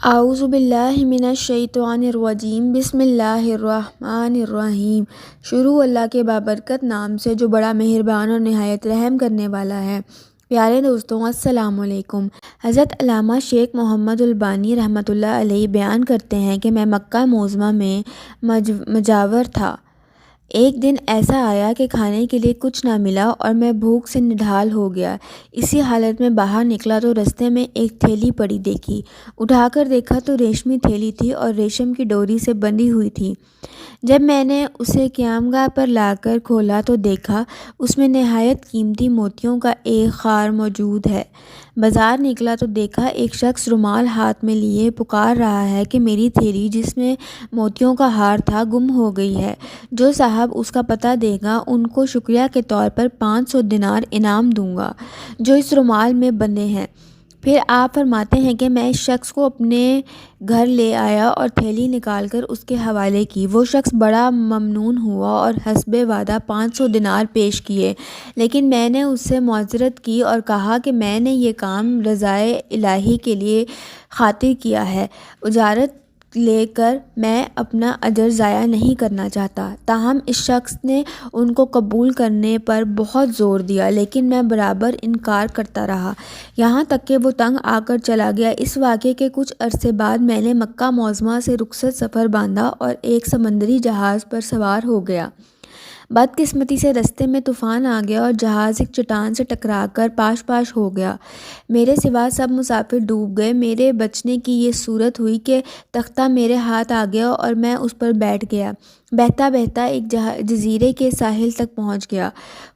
اعوذ باللہ من الشیطان الرجیم بسم اللہ الرحمن الرحیم۔ شروع اللہ کے بابرکت نام سے جو بڑا مہربان اور نہایت رحم کرنے والا ہے۔ پیارے دوستوں، السلام علیکم۔ حضرت علامہ شیخ محمد البانی رحمۃ اللہ علیہ بیان کرتے ہیں کہ میں مکہ معظمہ میں مجاور تھا۔ ایک دن ایسا آیا کہ کھانے کے لیے کچھ نہ ملا اور میں بھوک سے نڈھال ہو گیا۔ اسی حالت میں باہر نکلا تو رستے میں ایک تھیلی پڑی دیکھی۔ اٹھا کر دیکھا تو ریشمی تھیلی تھی اور ریشم کی ڈوری سے بندھی ہوئی تھی۔ جب میں نے اسے قیامگاہ پر لا کر کھولا تو دیکھا اس میں نہایت قیمتی موتیوں کا ایک خار موجود ہے۔ بازار نکلا تو دیکھا ایک شخص رومال ہاتھ میں لیے پکار رہا ہے کہ میری تھیلی جس میں موتیوں کا ہار تھا گم ہو گئی ہے۔ جو صاحب اس کا پتہ دے گا ان کو شکریہ کے طور پر 500 دینار انعام دوں گا جو اس رومال میں بندھے ہیں۔ پھر آپ فرماتے ہیں کہ میں اس شخص کو اپنے گھر لے آیا اور تھیلی نکال کر اس کے حوالے کی۔ وہ شخص بڑا ممنون ہوا اور حسب وعدہ 500 دینار پیش کیے، لیکن میں نے اس سے معذرت کی اور کہا کہ میں نے یہ کام رضائے الہی کے لیے خاطر کیا ہے، اجارت لے کر میں اپنا اجر ضائع نہیں کرنا چاہتا۔ تاہم اس شخص نے ان کو قبول کرنے پر بہت زور دیا، لیکن میں برابر انکار کرتا رہا، یہاں تک کہ وہ تنگ آ کر چلا گیا۔ اس واقعے کے کچھ عرصے بعد میں نے مکہ معظمہ سے رخصت سفر باندھا اور ایک سمندری جہاز پر سوار ہو گیا۔ بدقسمتی سے رستے میں طوفان آ گیا اور جہاز ایک چٹان سے ٹکرا کر پاش ہو گیا۔ میرے سوا سب مسافر ڈوب گئے۔ میرے بچنے کی یہ صورت ہوئی کہ تختہ میرے ہاتھ آ گیا اور میں اس پر بیٹھ گیا۔ بہتا بہتا ایک جزیرے کے ساحل تک پہنچ گیا۔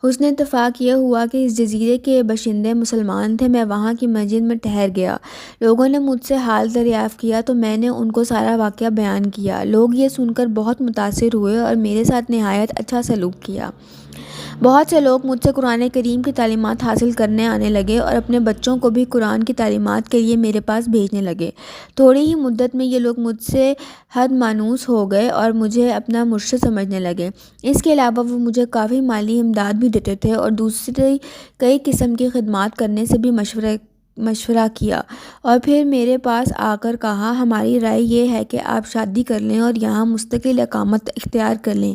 حسن اتفاق یہ ہوا کہ اس جزیرے کے باشندے مسلمان تھے۔ میں وہاں کی مسجد میں ٹھہر گیا۔ لوگوں نے مجھ سے حال دریافت کیا تو میں نے ان کو سارا واقعہ بیان کیا۔ لوگ یہ سن کر بہت متاثر ہوئے اور میرے ساتھ نہایت اچھا سلوک کیا۔ بہت سے لوگ مجھ سے قرآن کریم کی تعلیمات حاصل کرنے آنے لگے اور اپنے بچوں کو بھی قرآن کی تعلیمات کے لیے میرے پاس بھیجنے لگے۔ تھوڑی ہی مدت میں یہ لوگ مجھ سے حد مانوس ہو گئے اور مجھے اپنا مرشد سمجھنے لگے۔ اس کے علاوہ وہ مجھے کافی مالی امداد بھی دیتے تھے اور دوسری کئی قسم کی خدمات کرنے سے بھی مشورہ کیا، اور پھر میرے پاس آ کر کہا ہماری رائے یہ ہے کہ آپ شادی کر لیں اور یہاں مستقل اقامت اختیار کر لیں۔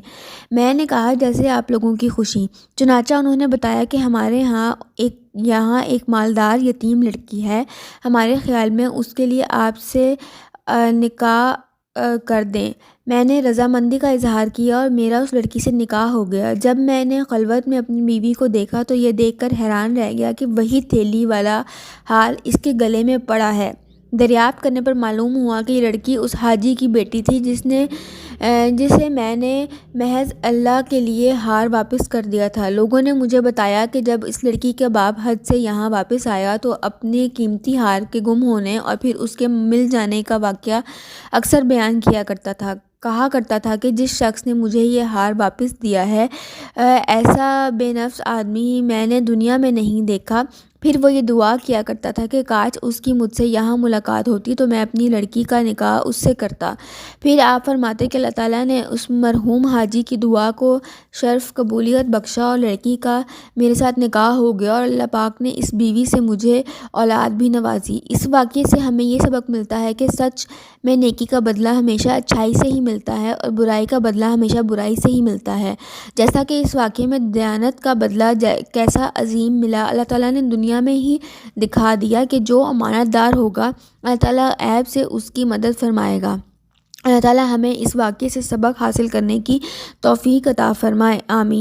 میں نے کہا جیسے آپ لوگوں کی خوشی۔ چنانچہ انہوں نے بتایا کہ ہمارے یہاں ایک مالدار یتیم لڑکی ہے، ہمارے خیال میں اس کے لیے آپ سے نکاح کر دیں۔ میں نے رضامندی کا اظہار کیا اور میرا اس لڑکی سے نکاح ہو گیا۔ جب میں نے خلوت میں اپنی بیوی کو دیکھا تو یہ دیکھ کر حیران رہ گیا کہ وہی تھیلی والا ہار اس کے گلے میں پڑا ہے۔ دریافت کرنے پر معلوم ہوا کہ یہ لڑکی اس حاجی کی بیٹی تھی جسے میں نے محض اللہ کے لیے ہار واپس کر دیا تھا۔ لوگوں نے مجھے بتایا کہ جب اس لڑکی کا باپ حج سے یہاں واپس آیا تو اپنے قیمتی ہار کے گم ہونے اور پھر اس کے مل جانے کا واقعہ اکثر بیان کیا کرتا تھا۔ کہا کرتا تھا کہ جس شخص نے مجھے یہ ہار واپس دیا ہے، ایسا بے نفس آدمی میں نے دنیا میں نہیں دیکھا۔ پھر وہ یہ دعا کیا کرتا تھا کہ کاش اس کی مجھ سے یہاں ملاقات ہوتی تو میں اپنی لڑکی کا نکاح اس سے کرتا۔ پھر آپ فرماتے کہ اللہ تعالیٰ نے اس مرحوم حاجی کی دعا کو شرف قبولیت بخشا اور لڑکی کا میرے ساتھ نکاح ہو گیا اور اللہ پاک نے اس بیوی سے مجھے اولاد بھی نوازی۔ اس واقعے سے ہمیں یہ سبق ملتا ہے کہ سچ میں نیکی کا بدلہ ہمیشہ اچھائی سے ہی ملتا ہے اور برائی کا بدلہ ہمیشہ برائی سے ہی ملتا ہے، جیسا کہ اس واقعے میں دیانت کا بدلہ کیسا عظیم ملا۔ اللہ تعالیٰ نے دنیا میں ہی دکھا دیا کہ جو امانت دار ہوگا اللہ تعالیٰ عیب سے اس کی مدد فرمائے گا۔ اللہ تعالیٰ ہمیں اس واقعے سے سبق حاصل کرنے کی توفیق عطا فرمائے، آمین۔